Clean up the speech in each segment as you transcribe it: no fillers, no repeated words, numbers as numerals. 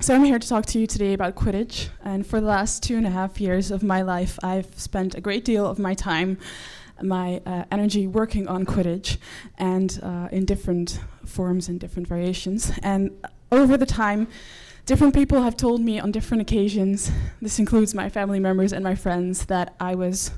So I'm here to talk to you today about Quidditch, and for the last 2.5 years of my life, I've spent a great deal of my time, my energy working on Quidditch, and in different forms and different variations. And over the time, different people have told me on different occasions, this includes my family members and my friends, that I was,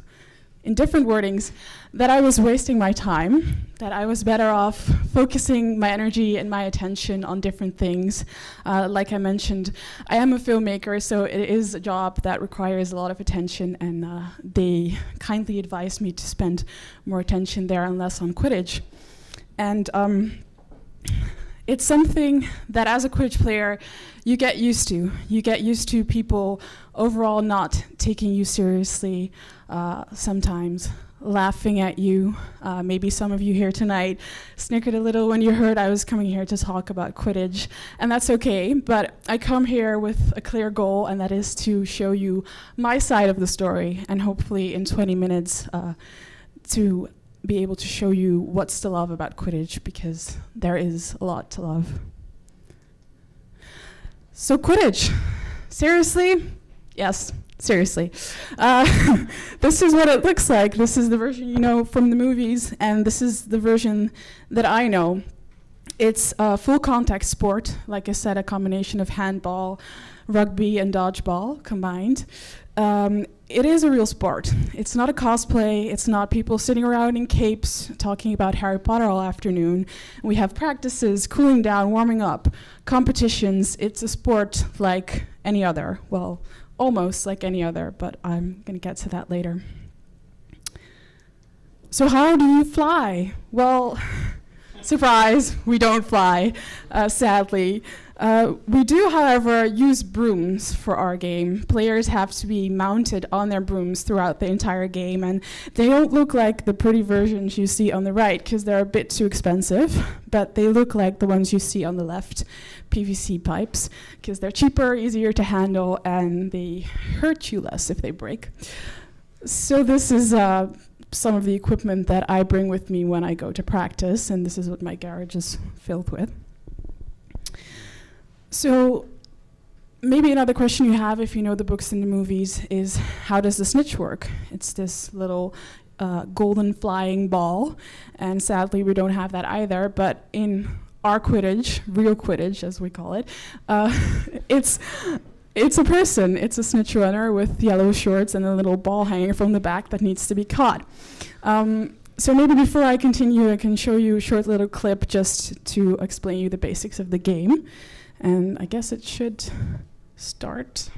in different wordings, that I was wasting my time, that I was better off focusing my energy and my attention on different things. Like I mentioned, I am a filmmaker, so it is a job that requires a lot of attention, and they kindly advised me to spend more attention there and less on Quidditch. And it's something that as a Quidditch player, you get used to. You get used to people overall not taking you seriously, sometimes laughing at you. Maybe some of you here tonight snickered a little when you heard I was coming here to talk about Quidditch, and that's okay, but I come here with a clear goal, and that is to show you my side of the story, and hopefully in 20 minutes to be able to show you what's to love about Quidditch, because there is a lot to love. So Quidditch, seriously? Yes, seriously. This is what it looks like. This is the version you know from the movies, and this is the version that I know. It's a full contact sport, like I said, a combination of handball, rugby, and dodgeball combined. It is a real sport. It's not a cosplay. It's not people sitting around in capes talking about Harry Potter all afternoon. We have practices, cooling down, warming up, competitions. It's a sport like any other. Well, almost like any other, but I'm going to get to that later. So how do you fly? Well, surprise, we don't fly, sadly. We do, however, use brooms for our game. Players have to be mounted on their brooms throughout the entire game, and they don't look like the pretty versions you see on the right, because they're a bit too expensive, but they look like the ones you see on the left, PVC pipes, because they're cheaper, easier to handle, and they hurt you less if they break. So this is some of the equipment that I bring with me when I go to practice, and this is what my garage is filled with. So maybe another question you have, if you know the books and the movies, is how does the snitch work? It's this little golden flying ball, and sadly we don't have that either, but in our Quidditch, real Quidditch as we call it, it's a person. It's a snitch runner with yellow shorts and a little ball hanging from the back that needs to be caught. So maybe before I continue, I can show you a short little clip just to explain you the basics of the game. And I guess it should start.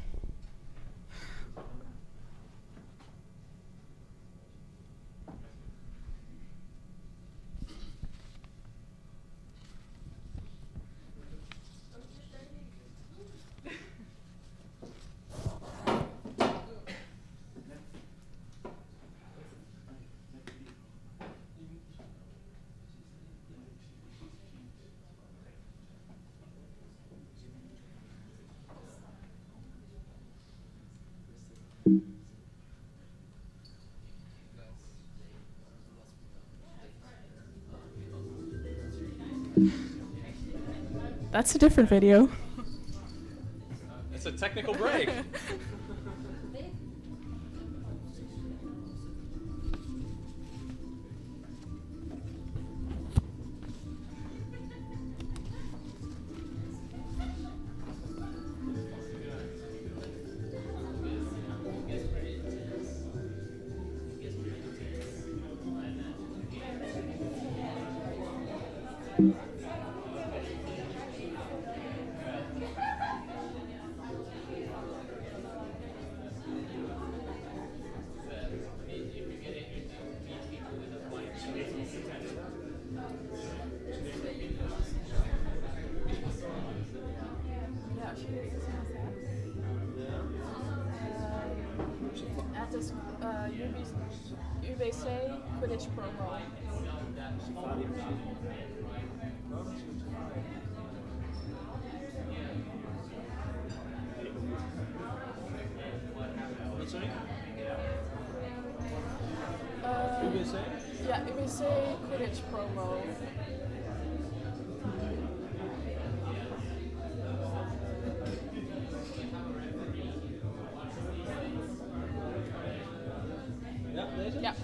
That's a different video. It's a technical break. UBC Quidditch promo. Yeah, UBC Quidditch promo. Ja.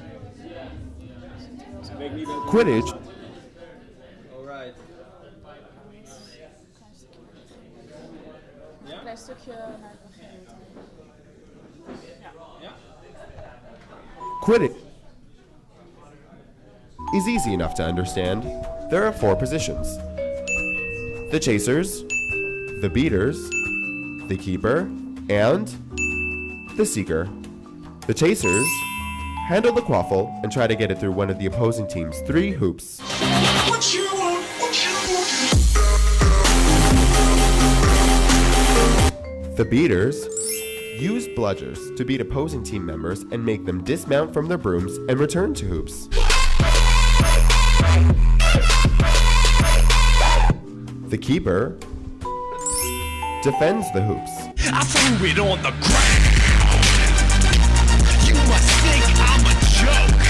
Quidditch Alright. Ja? Klein stukje naar het begin. Ja? Quidditch is easy enough to understand. There are 4 positions: the chasers, the beaters, the keeper, and the seeker. The chasers handle the quaffle and try to get it through one of the opposing team's 3 hoops. The beaters use bludgers to beat opposing team members and make them dismount from their brooms and return to hoops. The keeper defends the hoops. I threw it on the ground. You must think I'm a joke.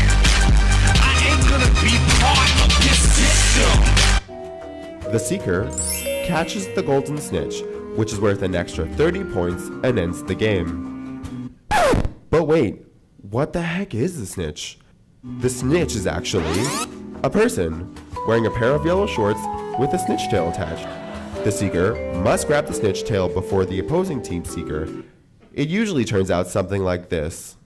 I ain't gonna be part of this system. The seeker catches the golden snitch, which is worth an extra 30 points and ends the game. But wait, what the heck is the snitch? The snitch is actually a person wearing a pair of yellow shorts with a snitch tail attached. The seeker must grab the snitch tail before the opposing team seeker. It usually turns out something like this.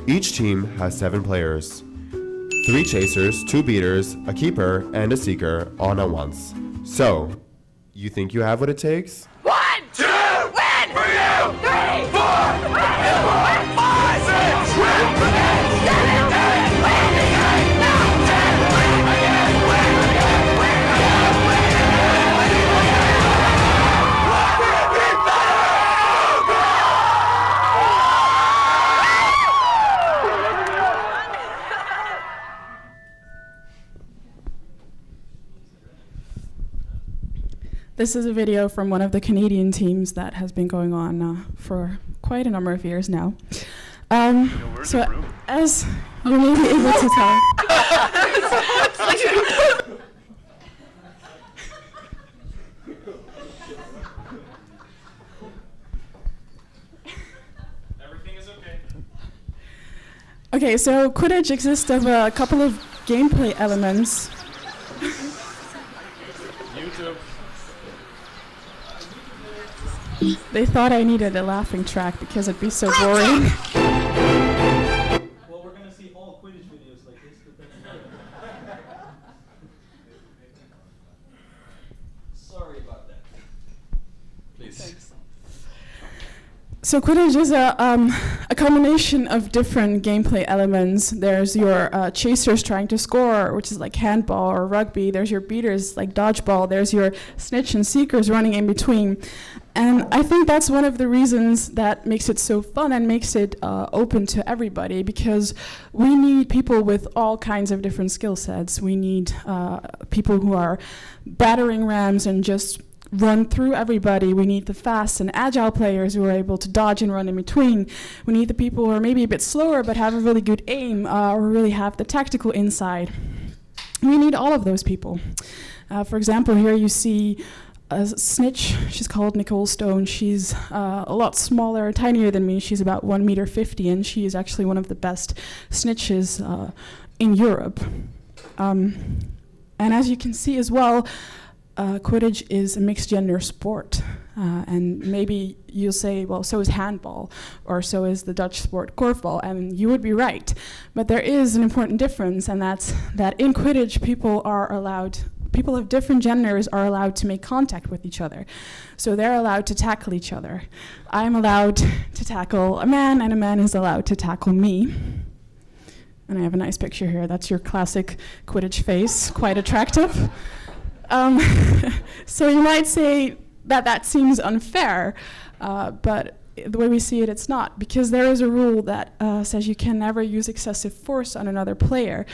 Each team has 7 players. 3 chasers, 2 beaters, a keeper, and a seeker all at once. So, you think you have what it takes? 1, 2, win for you. 3, 4, win for you. 5, 6, win for me. 7, 8, win again. 9, 10, win again. Win again. Win again. Win This is a video from one of the Canadian teams that has been going on for quite a number of years now. So as you may be able to tell, Everything is okay. okay, so Quidditch exists of a couple of gameplay elements. YouTube. They thought I needed a laughing track because it'd be so boring. Well, we're gonna see all Quidditch videos like this, but that's sorry about that. Please. So Quidditch is a combination of different gameplay elements. There's your chasers trying to score, which is like handball or rugby. There's your beaters like dodgeball. There's your snitch and seekers running in between. And I think that's one of the reasons that makes it so fun and makes it open to everybody, because we need people with all kinds of different skill sets. We need people who are battering rams and just run through everybody. We need the fast and agile players who are able to dodge and run in between. We need the people who are maybe a bit slower but have a really good aim or really have the tactical insight. We need all of those people. For example, here you see a snitch. She's called Nicole Stone. She's a lot smaller, tinier than me. She's about 1.50 meters, and she is actually one of the best snitches in Europe. And as you can see as well, Quidditch is a mixed gender sport. And maybe you'll say, well, so is handball, or so is the Dutch sport korfbal, and you would be right. But there is an important difference, and that's that in Quidditch, people of different genders are allowed to make contact with each other. So they're allowed to tackle each other. I'm allowed to tackle a man, and a man is allowed to tackle me. And I have a nice picture here. That's your classic Quidditch face, quite attractive. So you might say that that seems unfair, but the way we see it, it's not, because there is a rule that says you can never use excessive force on another player.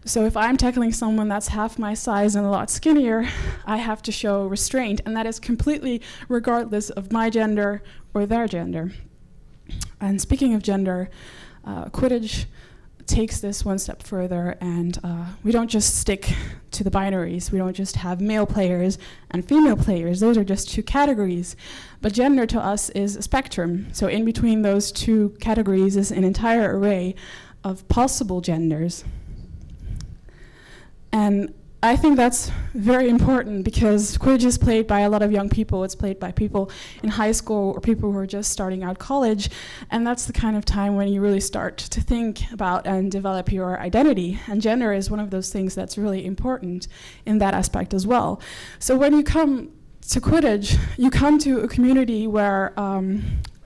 So if I'm tackling someone that's half my size and a lot skinnier, I have to show restraint, and that is completely regardless of my gender or their gender. And speaking of gender, Quidditch takes this one step further, and we don't just stick to the binaries. We don't just have male players and female players. Those are just two categories. But gender to us is a spectrum. So in between those two categories is an entire array of possible genders. And I think that's very important because Quidditch is played by a lot of young people. It's played by people in high school or people who are just starting out college. And that's the kind of time when you really start to think about and develop your identity. And gender is one of those things that's really important in that aspect as well. So when you come to Quidditch, you come to a community where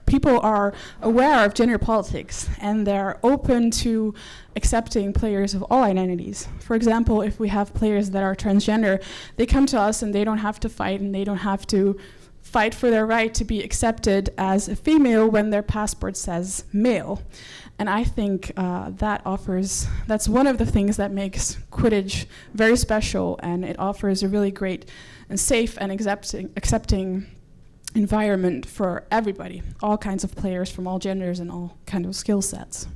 people are aware of gender politics and they're open to accepting players of all identities. For example, if we have players that are transgender, they come to us and they don't have to fight and they don't have to fight for their right to be accepted as a female when their passport says male. And I think that's one of the things that makes Quidditch very special, and it offers a really great and safe and accepting environment for everybody, all kinds of players from all genders and all kinds of skill sets.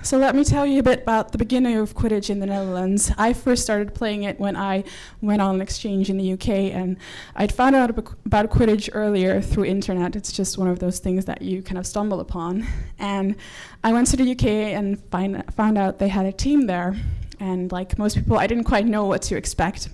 So let me tell you a bit about the beginning of Quidditch in the Netherlands. I first started playing it when I went on an exchange in the UK, and I'd found out about Quidditch earlier through internet. It's just one of those things that you kind of stumble upon. And I went to the UK and found out they had a team there. And like most people, I didn't quite know what to expect.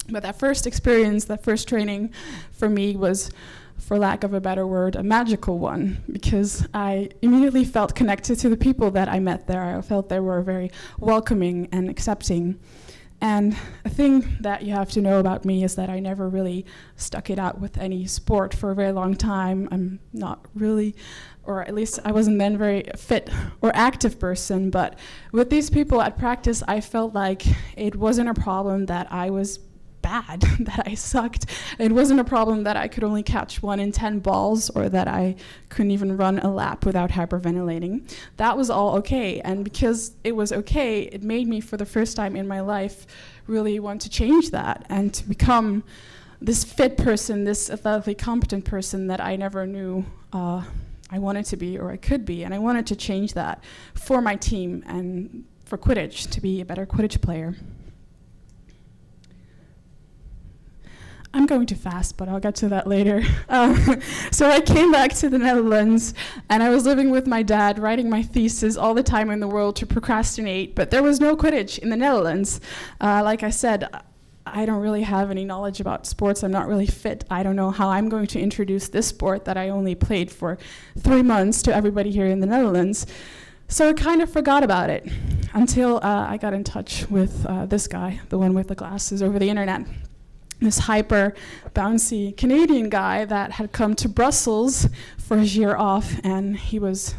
But that first experience, that first training for me was, for lack of a better word, a magical one, because I immediately felt connected to the people that I met there. I felt they were very welcoming and accepting. And a thing that you have to know about me is that I never really stuck it out with any sport for a very long time. I'm not really, or at least I wasn't then very fit or active person, but with these people at practice, I felt like it wasn't a problem that I was bad, that I sucked. It wasn't a problem that I could only catch 1 in 10 balls or that I couldn't even run a lap without hyperventilating. That was all okay, and because it was okay, it made me, for the first time in my life, really want to change that and to become this fit person, this athletically competent person that I never knew I wanted to be or I could be, and I wanted to change that for my team and for Quidditch, to be a better Quidditch player. I'm going too fast, but I'll get to that later. So I came back to the Netherlands, and I was living with my dad, writing my thesis all the time in the world to procrastinate, but there was no Quidditch in the Netherlands. Like I said, I don't really have any knowledge about sports. I'm not really fit. I don't know how I'm going to introduce this sport that I only played for 3 months to everybody here in the Netherlands. So I kind of forgot about it until I got in touch with this guy, the one with the glasses, over the internet. This hyper bouncy Canadian guy that had come to Brussels for his year off, and he was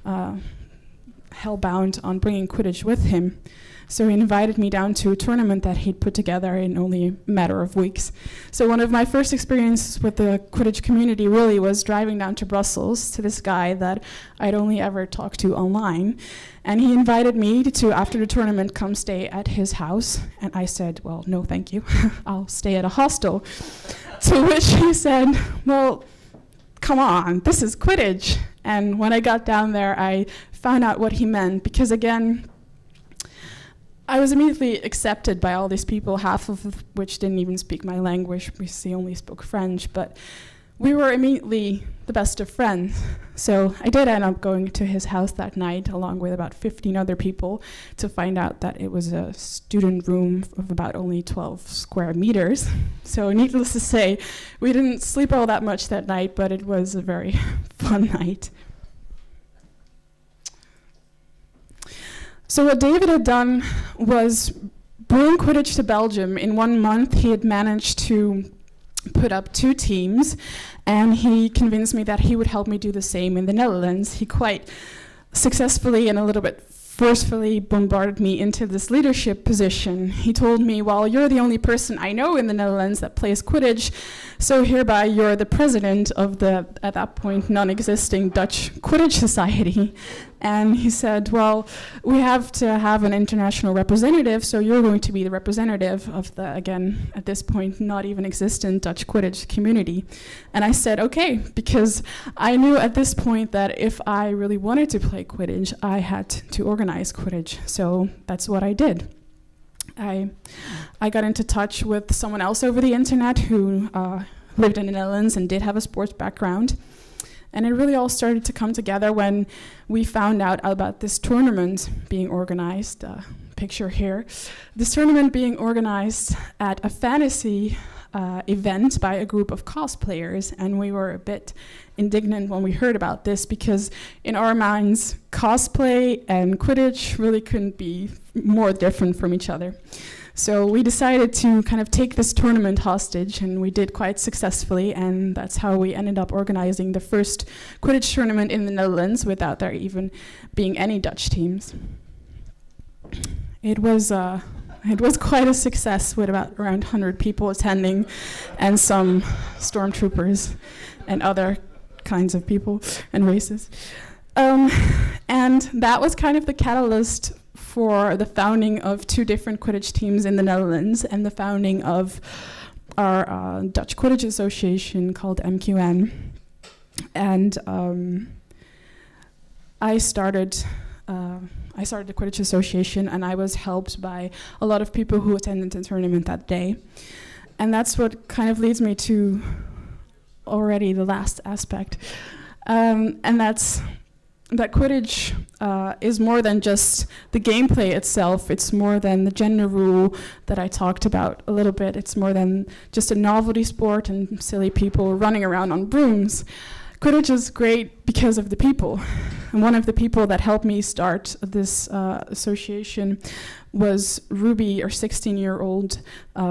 hell-bound on bringing Quidditch with him. So he invited me down to a tournament that he'd put together in only a matter of weeks. So one of my first experiences with the Quidditch community really was driving down to Brussels to this guy that I'd only ever talked to online. And he invited me to, after the tournament, come stay at his house. And I said, well, no, thank you. I'll stay at a hostel. To which he said, well, come on, this is Quidditch. And when I got down there, I found out what he meant, because again, I was immediately accepted by all these people, half of which didn't even speak my language, because they only spoke French, but we were immediately the best of friends. So I did end up going to his house that night, along with about 15 other people, to find out that it was a student room of about only 12 square meters. So needless to say, we didn't sleep all that much that night, but it was a very fun night. So what David had done was bring Quidditch to Belgium. In 1 month, he had managed to put up 2 teams, and he convinced me that he would help me do the same in the Netherlands. He quite successfully and a little bit forcefully bombarded me into this leadership position. He told me, well, you're the only person I know in the Netherlands that plays Quidditch, so hereby you're the president of the, at that point, non-existing Dutch Quidditch Society. And he said, well, we have to have an international representative, so you're going to be the representative of the, again, at this point, not even existent Dutch Quidditch community. And I said, okay, because I knew at this point that if I really wanted to play Quidditch, I had to organize Quidditch. So that's what I did. I got into touch with someone else over the internet who lived in the Netherlands and did have a sports background. And it really all started to come together when we found out about this tournament being organized, picture here. This tournament being organized at a fantasy event by a group of cosplayers, and we were a bit indignant when we heard about this because in our minds, cosplay and Quidditch really couldn't be more different from each other. So we decided to kind of take this tournament hostage, and we did quite successfully, and that's how we ended up organizing the first Quidditch tournament in the Netherlands without there even being any Dutch teams. It was quite a success with about around 100 people attending and some stormtroopers and other kinds of people and races. And that was kind of the catalyst for the founding of two different Quidditch teams in the Netherlands and the founding of our Dutch Quidditch Association called MQN. And I started the Quidditch Association, and I was helped by a lot of people who attended the tournament that day. And that's what kind of leads me to already the last aspect. And that's that Quidditch is more than just the gameplay itself. It's more than the gender rule that I talked about a little bit. It's more than just a novelty sport and silly people running around on brooms. Quidditch is great because of the people. And one of the people that helped me start this association was Ruby, our 16-year-old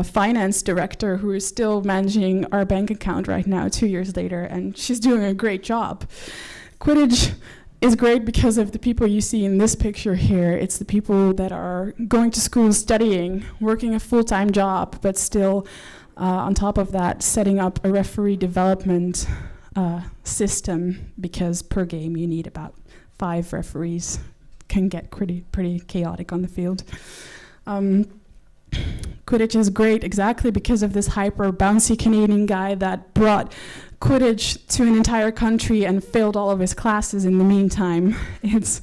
finance director, who is still managing our bank account right now, 2 years later, and she's doing a great job. Quidditch is great because of the people you see in this picture here. It's the people that are going to school, studying, working a full-time job, but still, on top of that, setting up a referee development system, because per game you need about 5 referees. Can get pretty chaotic on the field. Quidditch is great exactly because of this hyper bouncy Canadian guy that brought Quidditch to an entire country and failed all of his classes in the meantime. It's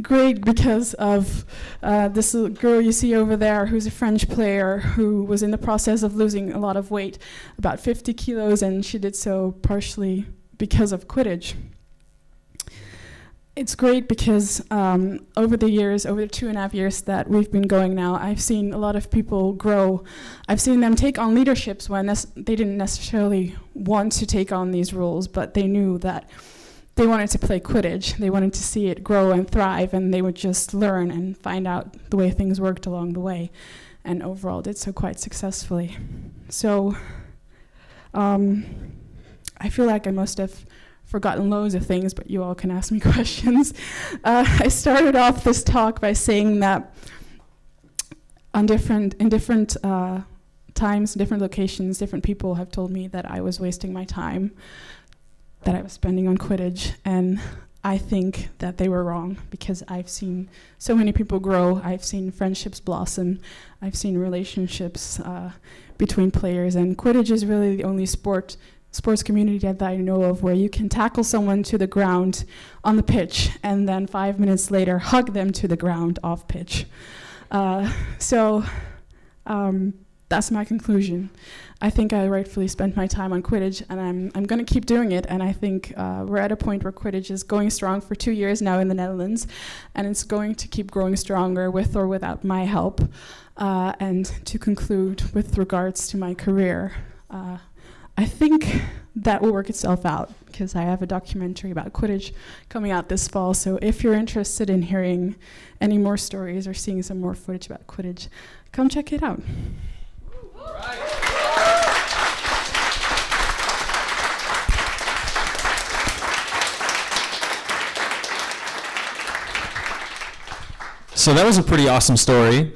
great because of this little girl you see over there who's a French player who was in the process of losing a lot of weight, about 50 kilos, and she did so partially because of Quidditch. It's great because over the 2.5 years that we've been going now, I've seen a lot of people grow. I've seen them take on leaderships when they didn't necessarily want to take on these roles, but they knew that they wanted to play Quidditch. They wanted to see it grow and thrive, and they would just learn and find out the way things worked along the way, and overall did so quite successfully. So I feel like I must have forgotten loads of things, but you all can ask me questions. I started off this talk by saying that in different times, different locations, different people have told me that I was wasting my time, that I was spending on Quidditch, and I think that they were wrong, because I've seen so many people grow. I've seen friendships blossom. I've seen relationships between players, and Quidditch is really the only sports community that I know of where you can tackle someone to the ground on the pitch and then 5 minutes later hug them to the ground off pitch. So that's my conclusion. I think I rightfully spent my time on Quidditch, and I'm going to keep doing it. And I think we're at a point where Quidditch is going strong for 2 years now in the Netherlands, and it's going to keep growing stronger with or without my help. And to conclude with regards to my career, I think that will work itself out, because I have a documentary about Quidditch coming out this fall. So if you're interested in hearing any more stories or seeing some more footage about Quidditch, come check it out. All right. So that was a pretty awesome story.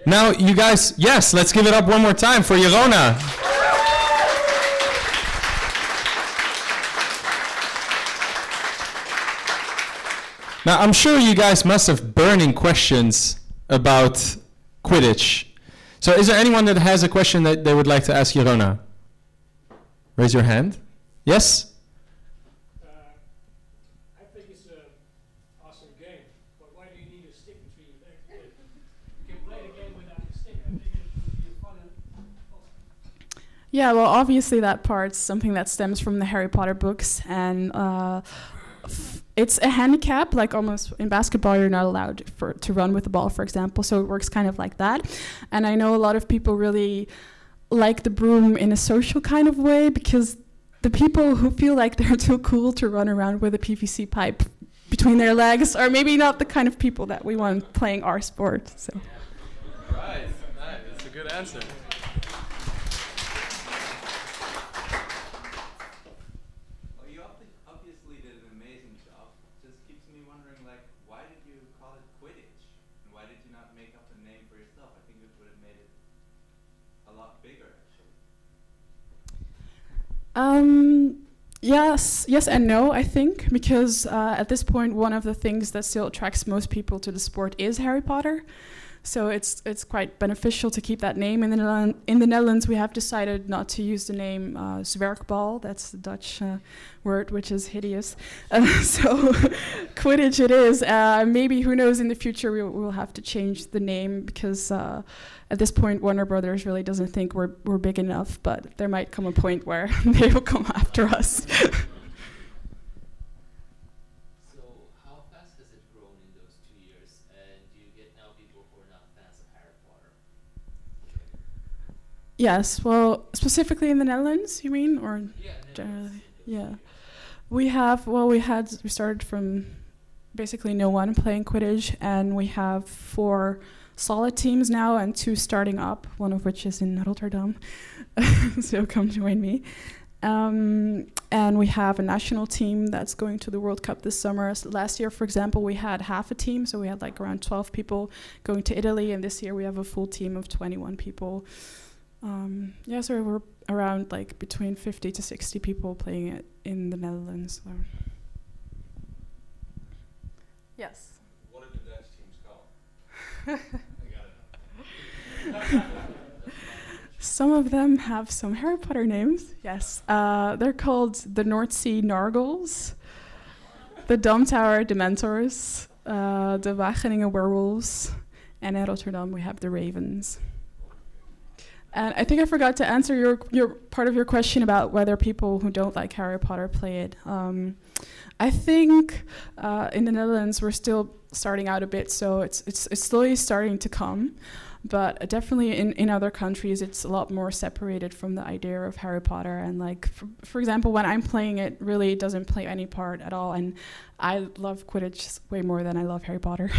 Now, you guys, yes, let's give it up one more time for Jerona. Now, I'm sure you guys must have burning questions about Quidditch. So is there anyone that has a question that they would like to ask Jerona? Raise your hand. Yes? I think it's an awesome game, but why do you need a stick between your legs? You can play the game without the stick. I think it would be fun. Yeah, well, obviously that part's something that stems from the Harry Potter books, and it's a handicap, like almost in basketball you're not allowed to run with the ball, for example, so it works kind of like that. And I know a lot of people really like the broom in a social kind of way, because the people who feel like they're too cool to run around with a PVC pipe between their legs are maybe not the kind of people that we want playing our sport. So. Right, that's a good answer. Well, you obviously did an amazing job. Just keeps me wondering, like, why did you call it Quidditch? And why did you not make up a name for yourself? I think it would have made it a lot bigger, actually. Yes and no, I think, because at this point, one of the things that still attracts most people to the sport is Harry Potter. So it's quite beneficial to keep that name. In the Netherlands, we have decided not to use the name zwerkbal. That's the Dutch word, which is hideous. So Quidditch it is. Maybe, who knows, in the future we'll have to change the name, because at this point Warner Brothers really doesn't think we're big enough. But there might come a point where they will come after us. Yes, well, specifically in the Netherlands, you mean, or generally? Yeah, we started from basically no one playing Quidditch, and we have 4 solid teams now and 2 starting up, one of which is in Rotterdam, so come join me. And we have a national team that's going to the World Cup this summer. Last year, for example, we had half a team, so we had like around 12 people going to Italy, and this year we have a full team of 21 people. So we're around like between 50 to 60 people playing it in the Netherlands. So. Yes. What are the Dutch teams called? Some of them have some Harry Potter names. Yes. They're called the North Sea Nargles, the Domtower Dementors, the Wageningen Werewolves, and in Rotterdam we have the Ravens. And I think I forgot to answer your part of your question about whether people who don't like Harry Potter play it. I think in the Netherlands we're still starting out a bit, so it's slowly starting to come. But definitely in other countries it's a lot more separated from the idea of Harry Potter. And like for example, when I'm playing it, really doesn't play any part at all. And I love Quidditch way more than I love Harry Potter.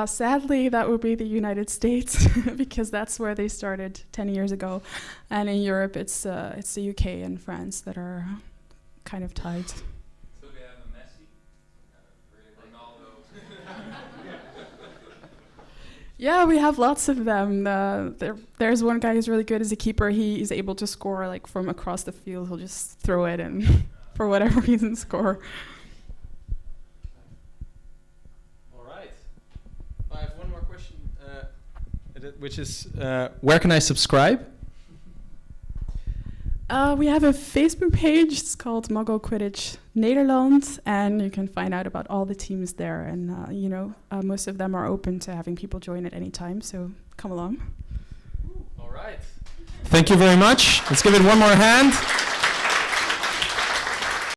Sadly, that would be the United States, because that's where they started 10 years ago. And in Europe, it's the UK and France that are kind of tied. So they have a Messi, Ronaldo. Yeah, we have lots of them. There's one guy who's really good as a keeper. He is able to score like from across the field. He'll just throw it and for whatever reason score. Which is, where can I subscribe? We have a Facebook page. It's called Muggle Quidditch Nederland, and you can find out about all the teams there. And most of them are open to having people join at any time. So come along. All right. Thank you very much. Let's give it one more hand.